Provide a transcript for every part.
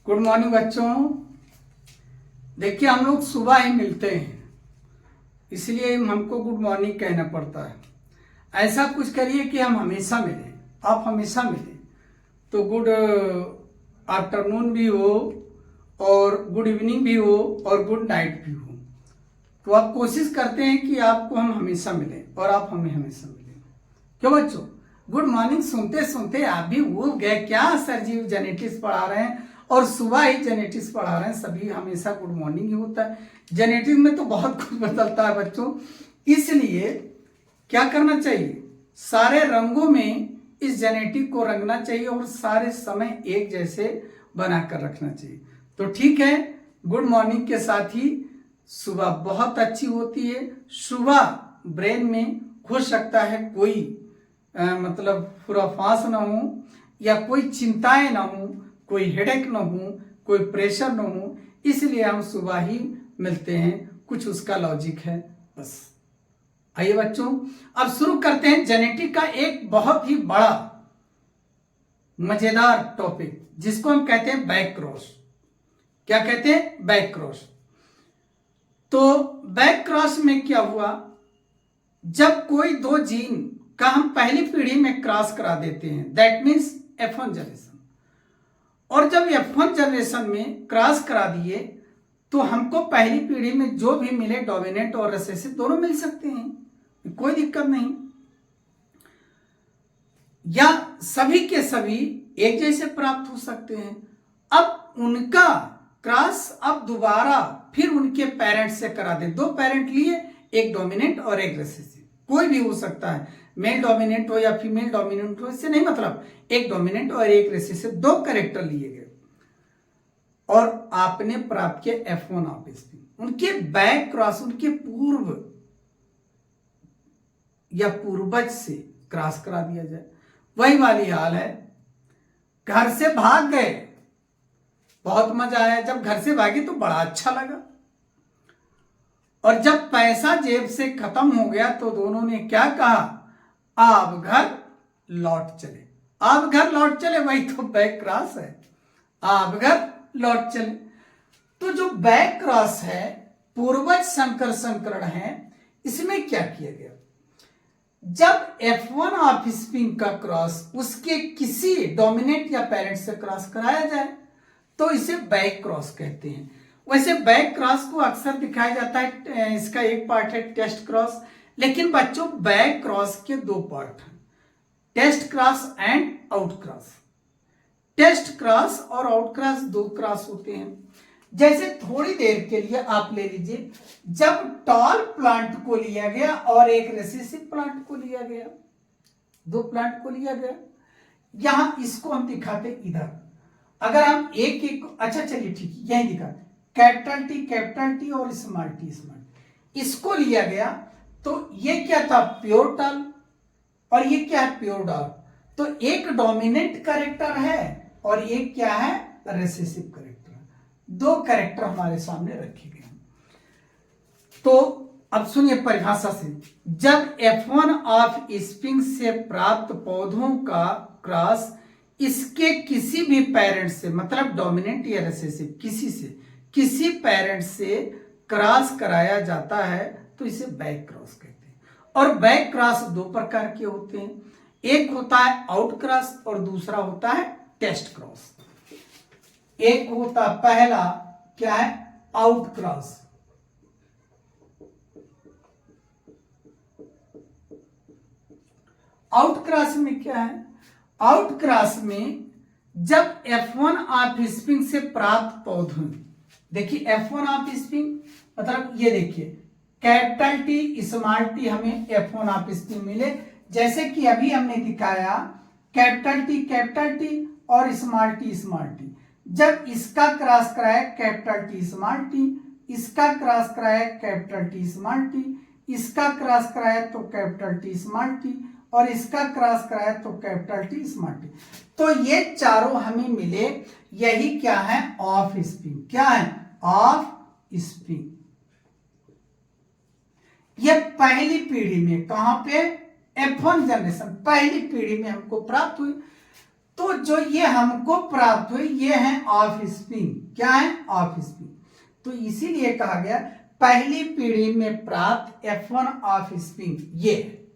Good morning बच्चों। देखिए हम लोग सुबह ही मिलते हैं, इसलिए हमको गुड मॉर्निंग कहना पड़ता है। ऐसा कुछ करिए कि हम हमेशा मिलें, आप हमेशा मिलें, तो गुड आफ्टरनून भी हो और गुड इवनिंग भी हो और गुड नाइट भी हो। तो आप कोशिश करते हैं कि आपको हम हमेशा मिलें और आप हमें हमेशा मिलें। क्यों बच्चों, गुड मॉर्निंग सुनते सुनते आप भी भूल गए क्या सर जी जेनेटिक्स पढ़ा रहे हैं और सुबह ही जेनेटिक्स पढ़ा रहे हैं। सभी हमेशा गुड मॉर्निंग ही होता है। जेनेटिक्स में तो बहुत कुछ बदलता है बच्चों, इसलिए क्या करना चाहिए, सारे रंगों में इस जेनेटिक को रंगना चाहिए और सारे समय एक जैसे बनाकर रखना चाहिए। तो ठीक है, गुड मॉर्निंग के साथ ही सुबह बहुत अच्छी होती है। सुबह ब्रेन में हो सकता है कोई मतलब खुराफास ना हो या कोई चिंताएं ना हो, कोई हेडेक ना हो, कोई प्रेशर ना हो, इसलिए हम सुबह ही मिलते हैं। कुछ उसका लॉजिक है बस। आइए बच्चों, अब शुरू करते हैं जेनेटिक का एक बहुत ही बड़ा मजेदार टॉपिक, जिसको हम कहते हैं बैक क्रॉस। क्या कहते हैं? Back cross. तो बैक क्रॉस में क्या हुआ, जब कोई दो जीन का हम पहली पीढ़ी में क्रॉस करा देते हैं, दैट मीन्स F1 जनरेशन, और जब F1 जनरेशन में क्रॉस करा दिए तो हमको पहली पीढ़ी में जो भी मिले डोमिनेंट और रिसेसिव दोनों मिल सकते हैं, कोई दिक्कत नहीं, या सभी के सभी एक जैसे प्राप्त हो सकते हैं। अब उनका क्रॉस अब दोबारा फिर उनके पेरेंट्स से करा दे, दो पेरेंट लिए, एक डोमिनेंट और एक रिसेसिव, कोई भी हो सकता है, मेल डोमिनेंट हो या फीमेल डोमिनेंट हो, इससे नहीं मतलब, एक डोमिनेंट और एक रिसेसिव, दो कैरेक्टर लिए गए और आपने प्राप्त किया F1 ऑफस्प्रिंग। उनके बैक क्रॉस, उनके पूर्व या पूर्वज से क्रॉस करा दिया जाए। वही वाली हाल है, घर से भाग गए, बहुत मजा आया, जब घर से भागे तो बड़ा अच्छा लगा, और जब पैसा जेब से खत्म हो गया तो दोनों ने क्या कहा, आप घर लौट चले। आप घर लौट चले, वही तो बैक क्रॉस है, आप घर लौट चले। तो जो बैक क्रॉस है, पूर्वज संकर संकरण है, इसमें क्या किया गया, जब F1 ऑफस्प्रिंग का क्रॉस उसके किसी डोमिनेंट या पेरेंट से क्रॉस कराया जाए तो इसे बैक क्रॉस कहते हैं। वैसे बैक क्रॉस को अक्सर दिखाया जाता है, इसका एक पार्ट है टेस्ट क्रॉस, लेकिन बच्चों बैक क्रॉस के दो पार्ट हैं, test cross and out cross. Test cross और आउट क्रॉस दो क्रॉस होते हैं। जैसे थोड़ी देर के लिए आप ले लीजिए, जब टॉल प्लांट को लिया गया और एक रेसिसिव प्लांट को लिया गया, दो प्लांट को लिया गया, यहां इसको हम दिखाते इधर, अगर हम एक एक, अच्छा चलिए ठीक है, यही दिखाते, कैपिटल टी और स्मॉल टी, इसको लिया गया, तो ये क्या था, प्योर टॉल, और ये क्या है, प्योर डॉल। तो एक डोमिनेंट कैरेक्टर है और एक क्या है, रेसेसिव कैरेक्टर। दो कैरेक्टर हमारे सामने रखे गए। तो अब सुनिए परिभाषा से, जब F1 ऑफस्प्रिंग से प्राप्त पौधों का क्रॉस इसके किसी भी पेरेंट से, मतलब डोमिनेंट या रिसेसिव, किसी से, किसी पेरेंट से क्रॉस कराया जाता है तो इसे बैक क्रॉस कहते हैं। और बैक क्रॉस दो प्रकार के होते हैं, एक होता है आउट क्रॉस और दूसरा होता है टेस्ट क्रॉस। एक होता पहला क्या है, आउट क्रॉस, आउट क्रॉस में क्या है, आउट क्रॉस में जब F1 ऑफस्प्रिंग से प्राप्त पौधों, देखिए F1 ऑफस्प्रिंग मतलब ये देखिए कैपिटल टी स्मॉल टी, हमें F1 ऑफस्प्रिंग मिले, जैसे कि अभी हमने दिखाया कैपिटल टी और स्मॉल टी स्मॉल टी। जब इसका क्रॉस कराया कैपिटल टी स्मॉल टी, इसका क्रॉस कराया कैपिटल टी स्मॉल टी, इसका क्रॉस कराया तो कैपिटल टी स्मॉल टी, और इसका क्रॉस कराया तो कैपिटल टी स्मॉल टी, तो ये चारों हमें मिले। यही क्या है, ऑफस्प्रिंग। क्या है, ऑफस्प्रिंग। ये पहली पीढ़ी में, कहां पे, F1 जनरेशन, पहली पीढ़ी में हमको प्राप्त हुई। तो जो ये हमको प्राप्त हुई ये है ऑफ स्प्रिंग। क्या है? Of spring. तो इसीलिए कहा गया पहली पीढ़ी में प्राप्त F1 ऑफ स्प्रिंग ये।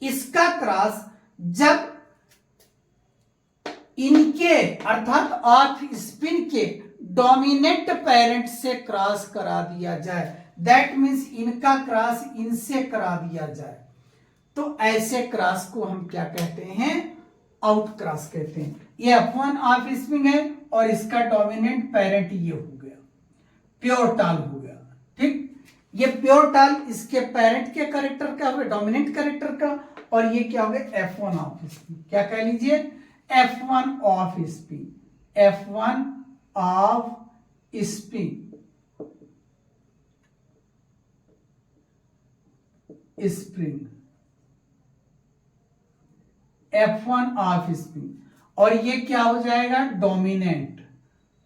इसका क्रॉस जब इनके अर्थात ऑफ स्पिन के डोमिनेंट पेरेंट से क्रॉस करा दिया जाए, दैट मीन्स इनका क्रॉस इनसे करा दिया जाए, तो ऐसे क्रॉस को हम क्या कहते हैं? आउट क्रॉस कहते हैं। ये F1 ऑफ स्प्रिंग है और इसका डोमिनेंट पेरेंट ये हो गया, प्योर टाल हो गया। ठीक, ये प्योर टाल इसके पेरेंट के कैरेक्टर का हो गया, डोमिनेंट कैरेक्टर का, और ये क्या हो गया? F1 of spring. क्या कह लीजिए? F1 of spring, F1 of spring, spring, F1 of spring. और ये क्या हो जाएगा? Dominant,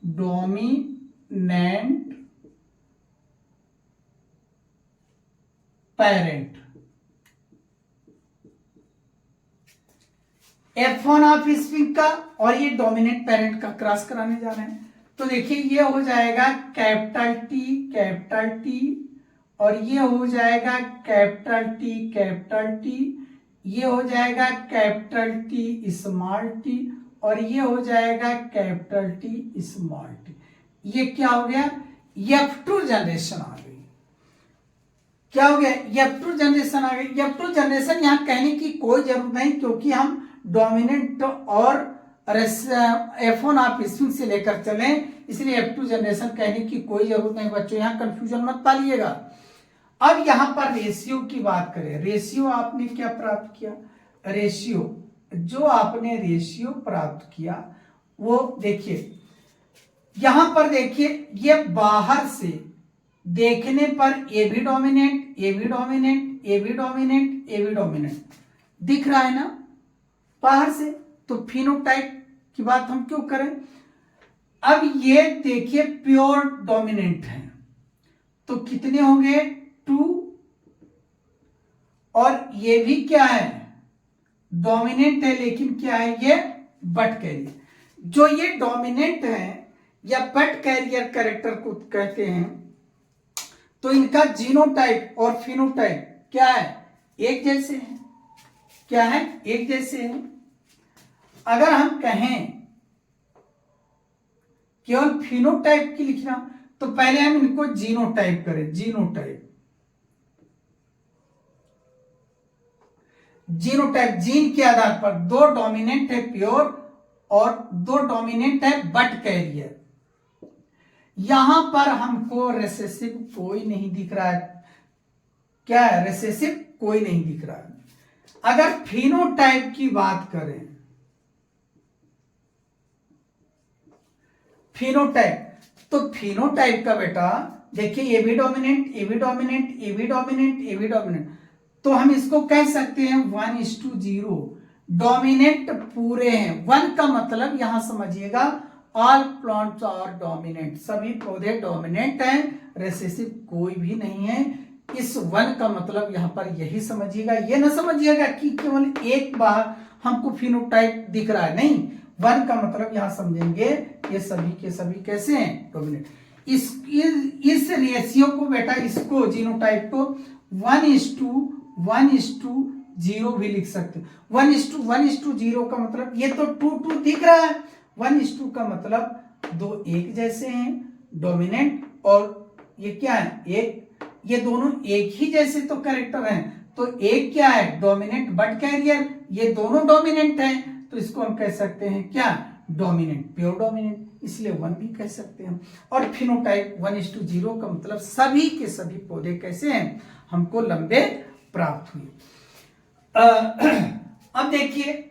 dominant parent. F1 of spring का और ये डोमिनेंट पेरेंट का क्रॉस कराने जा रहे हैं। तो देखिए ये हो जाएगा कैपिटल टी, और ये हो जाएगा कैपिटल टी, ये हो जाएगा कैपिटल टी स्मॉल टी, और ये हो जाएगा कैपिटल टी स्मॉल टी। ये क्या हो गया? F2 जनरेशन आ गई। क्या हो गया? F2 जनरेशन आ गई। F2 जनरेशन यहां कहने की कोई जरूरत नहीं, क्योंकि हम डोमिनेंट और F1 ऑफ स्प्रिंग से लेकर चले, इसलिए F2 जनरेशन कहने की कोई जरूरत नहीं बच्चों, यहां कंफ्यूजन मत पालिएगा। अब यहां पर रेशियो की बात करें। रेशियो आपने क्या प्राप्त किया? रेशियो, जो आपने रेशियो प्राप्त किया वो देखिए, यहां पर देखिए ये बाहर से देखने पर ए भी डोमिनेंट, ए भी डोमिनेंट, ए भी डोमिनेंट, ए भी डोमिनेंट दिख रहा है ना बाहर से, तो फिनोटाइप की बात हम क्यों करें? अब ये देखिए प्योर डोमिनेंट है, तो कितने होंगे? 2, और ये भी क्या है? डोमिनेंट है, लेकिन क्या है? ये बट कैरियर। जो ये डोमिनेंट है या बट कैरियर कैरेक्टर को कहते हैं, तो इनका जीनोटाइप और फिनोटाइप क्या है? एक जैसे है। क्या है? एक जैसे है। अगर हम कहें केवल फिनोटाइप की लिखना, तो पहले हम इनको जीनोटाइप करें। जीनोटाइप, जीनोटाइप जीन के आधार पर 2 डोमिनेंट है प्योर और 2 डोमिनेंट है बट कैरियर। यहां पर हमको रिसेसिव कोई नहीं दिख रहा है। क्या है? रिसेसिव कोई नहीं दिख रहा है। अगर फिनोटाइप की बात करें, फिनोटाइप, तो फिनोटाइप का बेटा देखिए ए भी डोमिनेंट, ए भी डोमिनेंट, ए भी डोमिनेंट, ए भी डोमिनेंट, तो हम इसको कह सकते हैं 1:0। डोमिनेंट पूरे हैं। 1 का मतलब यहां समझिएगा ऑल प्लांट्स आर डोमिनेंट, सभी पौधे डोमिनेंट हैं, रिसेसिव कोई भी नहीं है। इस 1 का मतलब यहां पर यही समझिएगा, ये ना समझिएगा कि केवल एक बार हमको फिनोटाइप दिख रहा है, नहीं। 1 का मतलब यहां समझेंगे ये सभी के सभी कैसे हैं? डोमिनेंट। इस रेशियो को बेटा, इसको जीनोटाइप को 1:1:0 भी लिख सकते। 1:1:0 का मतलब ये तो 2:2 दिख रहा है। 1:2 का मतलब 2 एक जैसे हैं, डोमिनेंट, और ये क्या है? एक। ये दोनों एक ही जैसे तो कैरेक्टर हैं, तो एक क्या है? Dominant but carrier. ये दोनों डोमिनेंट हैं, तो इसको हम कह सकते हैं क्या? डोमिनेंट, प्योर डोमिनेंट, इसलिए 1 भी कह सकते हैं। और फिनोटाइप 1:0 का मतलब सभी के सभी पौधे कैसे हैं? हमको लंबे प्राप्त हुए। अब देखिए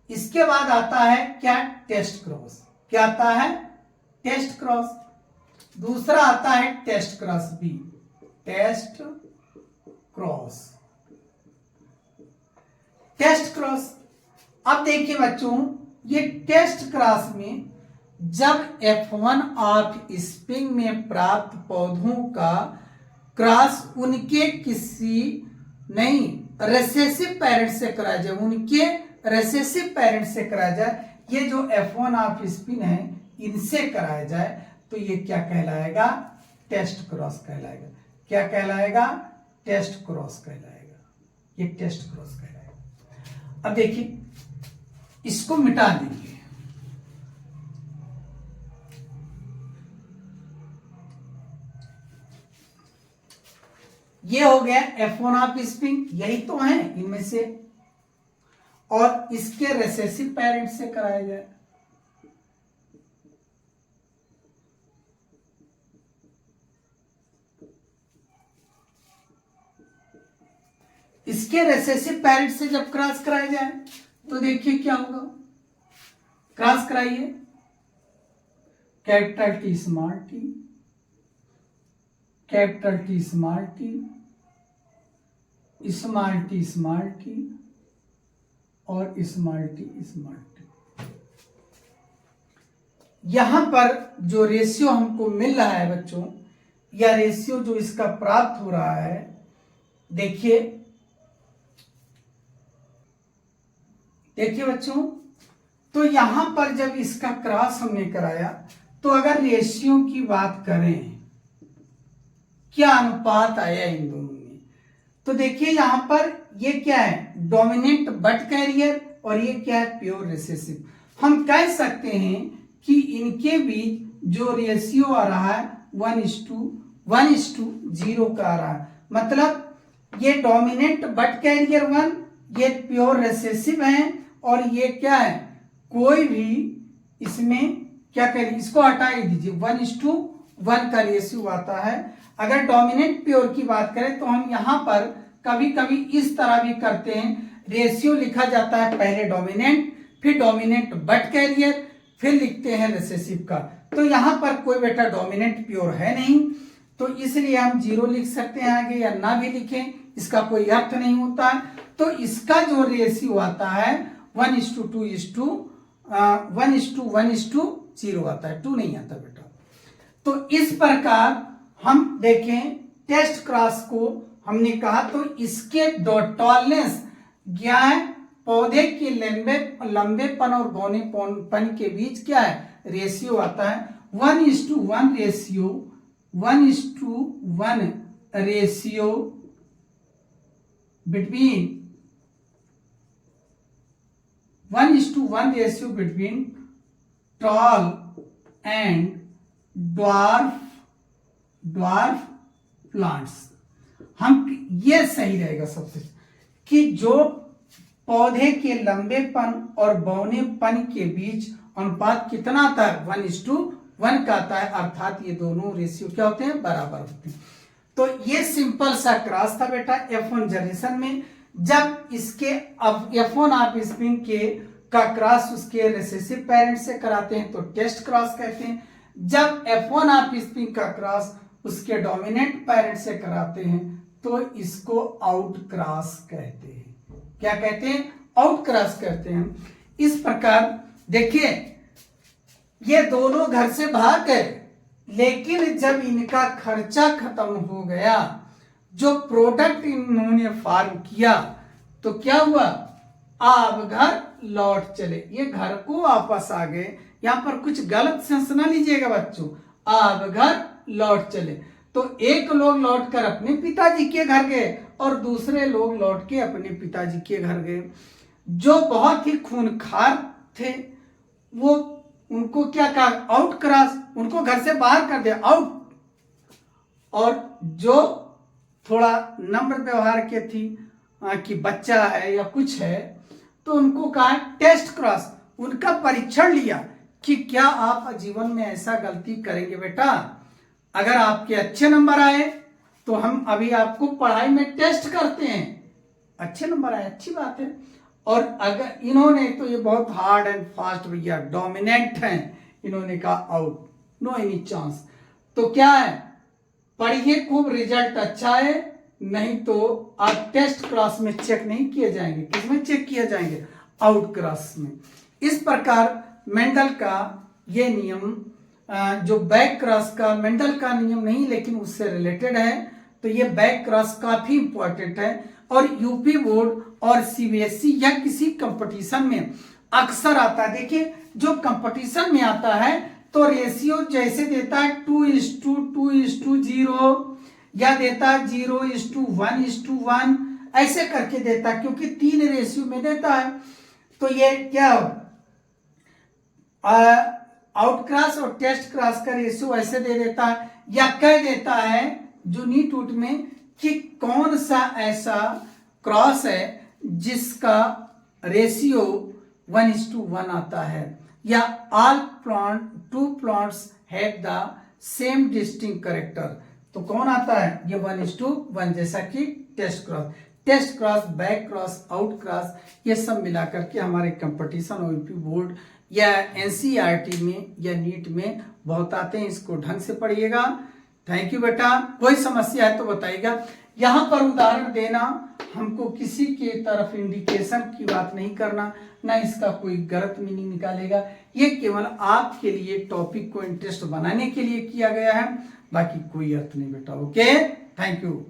इसके बाद आता है क्या? Test cross. क्या आता है? Test cross. दूसरा आता है test cross B, test cross, test cross. अब देखिए बच्चों, ये टेस्ट क्रॉस में जब F1 ऑफ स्प्रिंग में प्राप्त पौधों का क्रॉस उनके किसी नहीं रिसेसिव पेरेंट से कराया जाए, उनके रेसेसिव पेरेंट से कराया जाए, ये जो F1 ऑफ स्पिन है इनसे कराया जाए तो ये क्या कहलाएगा? टेस्ट क्रॉस कहलाएगा। क्या कहलाएगा? टेस्ट क्रॉस कहलाएगा। ये टेस्ट क्रॉस कहलाएगा। अब देखिए इसको मिटा देंगे। ये हो गया F1 ऑफ स्पिन, यही तो है इनमें से, और इसके रेसेसिव पेरेंट से कराया जाए। इसके रेसेसिव पेरेंट से जब क्रॉस कराया जाए तो देखिए क्या होगा। क्रॉस कराइए, capital T small T, capital T small T, small T small T और स्मॉल टी स्मॉल टी। यहां पर जो रेशियो हमको मिल रहा है बच्चों, या रेशियो जो इसका प्राप्त हो रहा है, देखिए देखिए बच्चों, तो यहां पर जब इसका क्रॉस हमने कराया तो अगर रेशियो की बात करें, क्या अनुपात आया इन दोनों में, तो देखिए यहां पर ये क्या है? डोमिनेंट बट कैरियर, और ये क्या है? Pure recessive. हम कह सकते हैं कि इनके बीच जो रेशियो आ रहा है 1:1:0 का आ रहा है। मतलब ये डोमिनेंट बट कैरियर 1, ये प्योर रिसेसिव है, और ये क्या है? कोई भी इसमें क्या करें, इसको हटा ही दीजिए, 1:1 का रेशियो आता है। अगर डोमिनेंट प्योर की बात करें तो हम यहां पर कभी कभी इस तरह भी करते हैं, रेशियो लिखा जाता है पहले डोमिनेंट, फिर डोमिनेंट बट कैरियर, फिर लिखते हैं रिसेसिव का। तो यहां पर कोई बेटा डोमिनेंट प्योर है नहीं, तो इसलिए हम 0 लिख सकते हैं आगे, या ना भी लिखें, इसका कोई अर्थ नहीं होता है। तो इसका जो रेशियो आता है 1:1:0 आता है, 2 नहीं आता बेटा। तो इस प्रकार हम देखें टेस्ट क्रॉस को हमने कहा, तो इसके टॉलरेंस क्या है? पौधे के लंबेपन और बौनेपन के बीच क्या है? रेशियो आता है 1:1 ratio, 1:1 ratio between 1:1 ratio between tall and dwarf plants. हम ये सही रहेगा सबसे, कि जो पौधे के लंबेपन और बौनेपन के बीच अनुपात कितना आता है? 1:1 का आता है, अर्थात ये दोनों रेशियो क्या होते हैं? बराबर होते हैं। तो ये सिंपल सा क्रॉस था बेटा F1 जनरेशन में। जब इसके अब F1 ऑफ स्पिन के का क्रॉस उसके रिसेसिव पेरेंट से कराते हैं तो टेस्ट क्रॉस कहते हैं। जब F1 ऑफ स्पिन का क्रॉस उसके डोमिनेंट पेरेंट से कराते हैं तो इसको आउट क्रॉस कहते हैं। क्या कहते हैं? आउट क्रॉस कहते हैं। इस प्रकार देखिए ये दोनों घर से भाग गए, लेकिन जब इनका खर्चा खत्म हो गया, जो प्रोडक्ट इन्होंने फार्म किया, तो क्या हुआ? अब घर लौट चले, ये घर को वापस आ गए। यहां पर कुछ गलत सेंस ना लीजिएगा बच्चों, अब घर लौट चले। तो एक लोग लौटकर अपने पिताजी के घर गए और दूसरे लोग लौट के अपने पिताजी के घर गए। जो बहुत ही खूंखार थे वो उनको क्या कहा? आउट क्रॉस, उनको घर से बाहर कर दिया, आउट। और जो थोड़ा नम्र व्यवहार के थी कि बच्चा है या कुछ है, तो उनको कहा टेस्ट क्रॉस। उनका परीक्षण लिया कि क्या आप जीवन में ऐसा गलती करेंगे बेटा? अगर आपके अच्छे नंबर आए तो हम अभी आपको पढ़ाई में टेस्ट करते हैं, अच्छे नंबर आए अच्छी बात है। और अगर इन्होंने तो ये बहुत हार्ड एंड फास्ट भैया डोमिनेंट हैं, इन्होंने कहा आउट, नो एनी चांस। तो क्या है? पढ़िए खूब, रिजल्ट अच्छा है, नहीं तो आप टेस्ट क्लास में चेक नहीं किए जाएंगे। किसमें चेक किए जाएंगे? आउट क्लास में। इस प्रकार मेंडल का ये नियम जो बैक क्रॉस का, मेंडल का नियम नहीं लेकिन उससे रिलेटेड है, तो ये बैक क्रॉस काफी इंपॉर्टेंट है। और यूपी बोर्ड और सीबीएसई या किसी कंपटीशन में अक्सर आता है। देखिए जो कंपटीशन में आता है तो रेशियो जैसे देता है 2:2:0 या देता है 0:1:1 ऐसे करके देता है, क्योंकि 3 रेशियो में देता है। तो ये क्या आउट क्रॉस और टेस्ट क्रॉस का रेशियो ऐसे दे देता है, या कह देता है जो नीट उट में कि कौन सा ऐसा क्रॉस है जिसका रेशियो 1:1 आता है, या all two plants have the same distinct character. तो कौन आता है ये 1:1, जैसा कि test cross, back cross, out cross, ये सब मिलाकर के हमारे कंपटीशन और यूपी बोर्ड या एनसीईआरटी में या नीट में बहुत आते हैं। इसको ढंग से पढ़िएगा। थैंक यू बेटा। कोई समस्या है तो बताइएगा। यहाँ पर उदाहरण देना, हमको किसी के तरफ इंडिकेशन की बात नहीं करना, ना इसका कोई गलत मीनिंग निकालेगा। ये केवल आपके लिए टॉपिक को इंटरेस्ट बनाने के लिए किया गया है, बाकी कोई अर्थ नहीं बेटा। Okay, thank you.